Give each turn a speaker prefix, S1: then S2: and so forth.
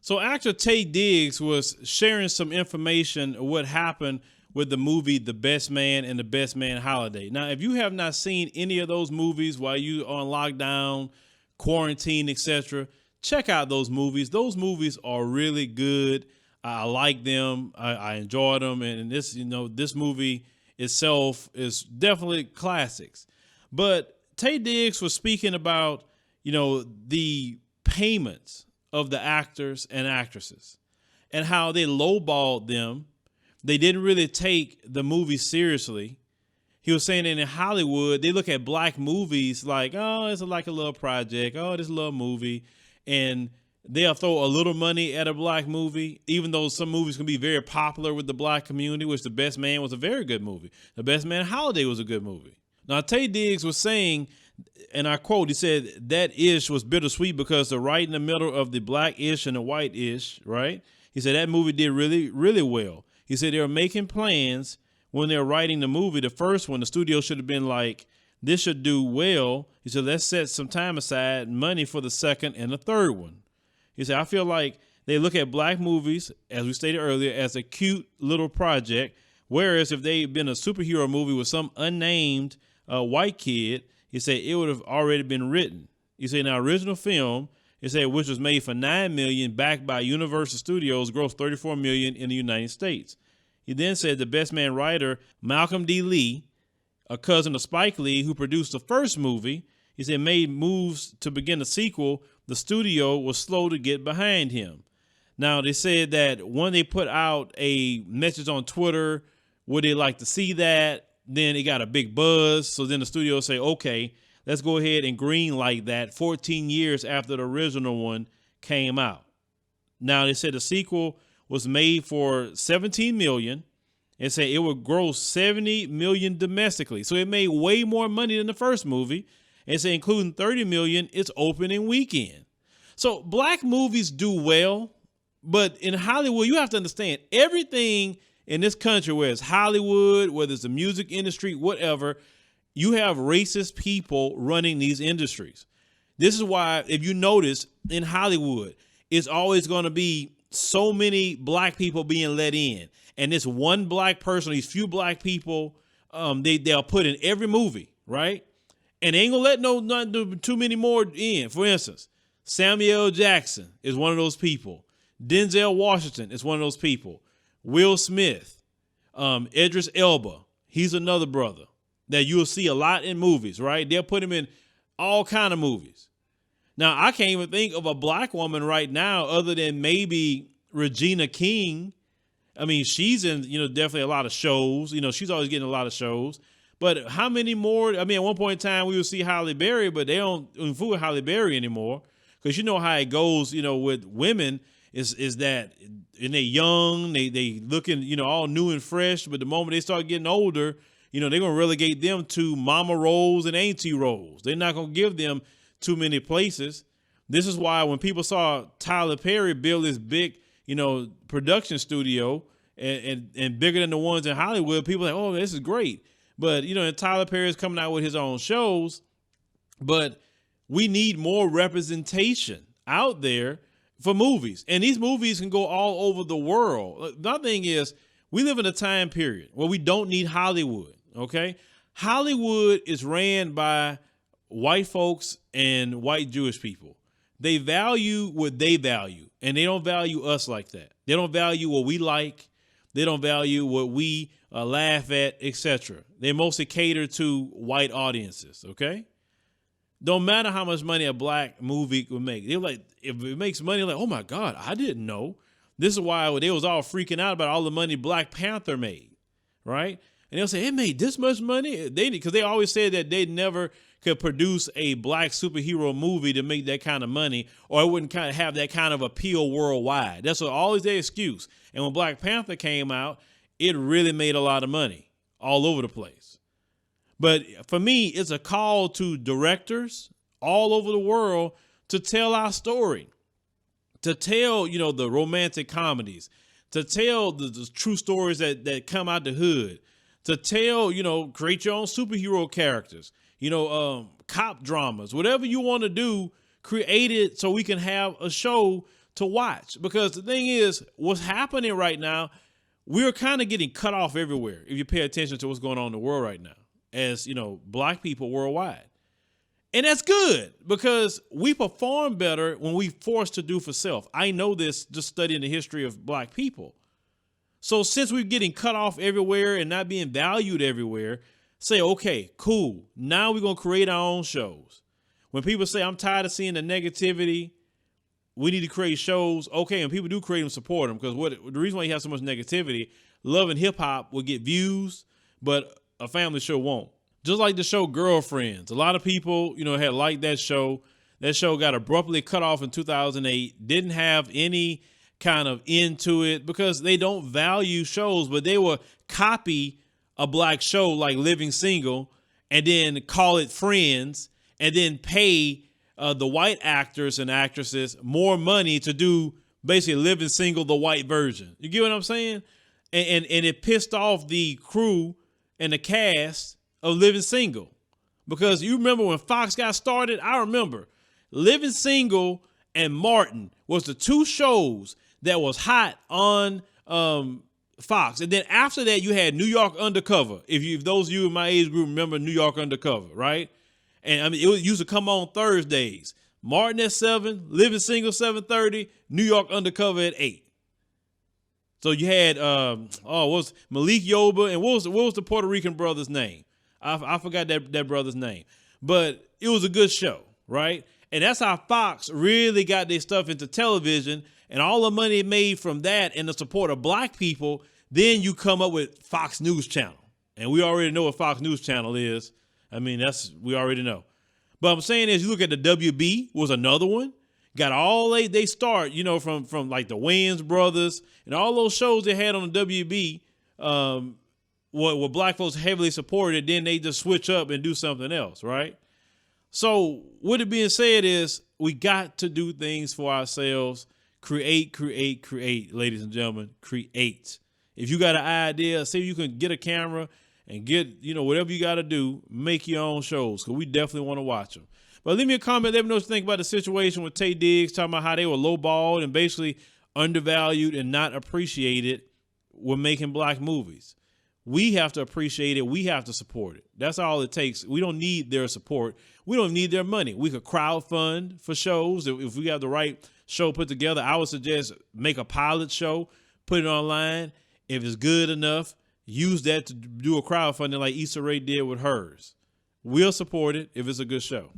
S1: So actor Tay Diggs was sharing some information of what happened with the movie The Best Man and The Best Man Holiday. Now, if you have not seen any of those movies while you are on lockdown, quarantine, etc., check out those movies. Those movies are really good. I like them. I enjoy them. And this, this movie itself is definitely classics. But Tay Diggs was speaking about, the payments of the actors and actresses and how they lowballed them. They didn't really take the movie seriously. He was saying that in Hollywood, they look at black movies like, oh, it's like a little project. Oh, this little movie. And they'll throw a little money at a black movie, even though some movies can be very popular with the black community, which The Best Man was a very good movie. The Best Man Holiday was a good movie. Now, Tay Diggs was saying, and I quote, he said, that ish was bittersweet because they're right in the middle of the black ish and the white ish, right? He said that movie did really, really well. He said they were making plans when they were writing the movie. The first one, the studio should have been like, this should do well. He said, let's set some time aside, money for the second and the third one. He said, I feel like they look at black movies, as we stated earlier, as a cute little project, whereas if they'd been a superhero movie with some unnamed white kid, he said it would have already been written. He said, now, original film, he said, which was made for $9 million, backed by Universal Studios, grossed $34 million in the United States. He then said the Best Man writer, Malcolm D. Lee, a cousin of Spike Lee, who produced the first movie, he said, made moves to begin the sequel. The studio was slow to get behind him. Now, they said that when they put out a message on Twitter, would they like to see that? Then it got a big buzz. So then the studio say, okay, let's go ahead and green light that 14 years after the original one came out. Now, they said the sequel was made for $17 million and said it would gross $70 million domestically. So it made way more money than the first movie. And said including $30 million its opening weekend. So black movies do well, but in Hollywood, you have to understand everything in this country, whether it's Hollywood, whether it's the music industry, whatever, you have racist people running these industries. This is why, if you notice in Hollywood, it's always going to be so many black people being let in. And this one black person, these few black people, they'll put in every movie, right? And they ain't gonna let not too many more in. For instance, Samuel L. Jackson is one of those people. Denzel Washington is one of those people. Will Smith, Idris Elba, he's another brother that you'll see a lot in movies, right? They'll put him in all kind of movies. Now, I can't even think of a black woman right now other than maybe Regina King. I mean, she's in, definitely a lot of shows. She's always getting a lot of shows. But how many more? I mean, at one point in time, we would see Halle Berry, but they don't fool Halle Berry anymore. Because you know how it goes, with women is that and they're young, they looking, all new and fresh. But the moment they start getting older, they're going to relegate them to mama roles and auntie roles. They're not going to give them too many places. This is why when people saw Tyler Perry build this big, production studio and bigger than the ones in Hollywood, people are like, oh, this is great. But, and Tyler Perry is coming out with his own shows, but we need more representation out there for movies. And these movies can go all over the world. The thing is, we live in a time period where we don't need Hollywood, okay? Hollywood is ran by white folks and white Jewish people. They value what they value, and they don't value us like that. They don't value what we like. They don't value what we laugh at, etc. They mostly cater to white audiences, okay? Don't matter how much money a black movie would make. They're like, if it makes money, like, oh my God, I didn't know. This is why they was all freaking out about all the money Black Panther made, right? And they'll say, it made this much money? Because they always said that they never could produce a black superhero movie to make that kind of money, or it wouldn't kind of have that kind of appeal worldwide. That's always their excuse. And when Black Panther came out, it really made a lot of money all over the place. But for me, it's a call to directors all over the world to tell our story, to tell, the romantic comedies, to tell the true stories that come out the hood, to tell, create your own superhero characters, cop dramas, whatever you want to do, create it so we can have a show to watch. Because the thing is, what's happening right now, we're kind of getting cut off everywhere if you pay attention to what's going on in the world right now, as, you know, black people worldwide. And that's good because we perform better when we forced to do for self. I know this just studying the history of black people. So since we're getting cut off everywhere and not being valued everywhere, say, okay, cool. Now we're going to create our own shows. When people say, I'm tired of seeing the negativity, we need to create shows. Okay, and people do create them, support them. Because the reason why you have so much negativity, Love and Hip Hop will get views, but a family show won't. Just like the show Girlfriends. A lot of people, you know, had liked that show. That show got abruptly cut off in 2008. Didn't have any kind of end to it because they don't value shows, but they will copy a black show like Living Single and then call it Friends and then pay the white actors and actresses more money to do basically Living Single, the white version. You get what I'm saying? And it pissed off the crew and the cast of Living Single, because you remember when Fox got started. I remember Living Single and Martin was the two shows that was hot on Fox. And then after that, you had New York Undercover. If those of you in my age group remember New York Undercover, right? And I mean, it used to come on Thursdays. Martin at 7, Living Single 7:30, New York Undercover at 8. So you had what was Malik Yoba, and what was the Puerto Rican brother's name? I forgot that brother's name, but it was a good show, right? And that's how Fox really got their stuff into television, and all the money made from that and the support of black people. Then you come up with Fox News Channel, and we already know what Fox News Channel is. I mean, we already know. But I'm saying is, you look at the WB was another one. Got all they start, you know, from like the Wayans brothers and all those shows they had on the WB. What black folks heavily supported, then they just switch up and do something else, right? So with it being said is, we got to do things for ourselves. Create, ladies and gentlemen, create. If you got an idea, see if you can get a camera and get, you know, whatever you got to do, make your own shows, because we definitely want to watch them. But leave me a comment, let me know what you think about the situation with Taye Diggs, talking about how they were lowballed and basically undervalued and not appreciated when making black movies. We have to appreciate it. We have to support it. That's all it takes. We don't need their support. We don't need their money. We could crowdfund for shows. If we have the right show put together, I would suggest make a pilot show, put it online. If it's good enough, use that to do a crowdfunding like Issa Rae did with hers. We'll support it if it's a good show.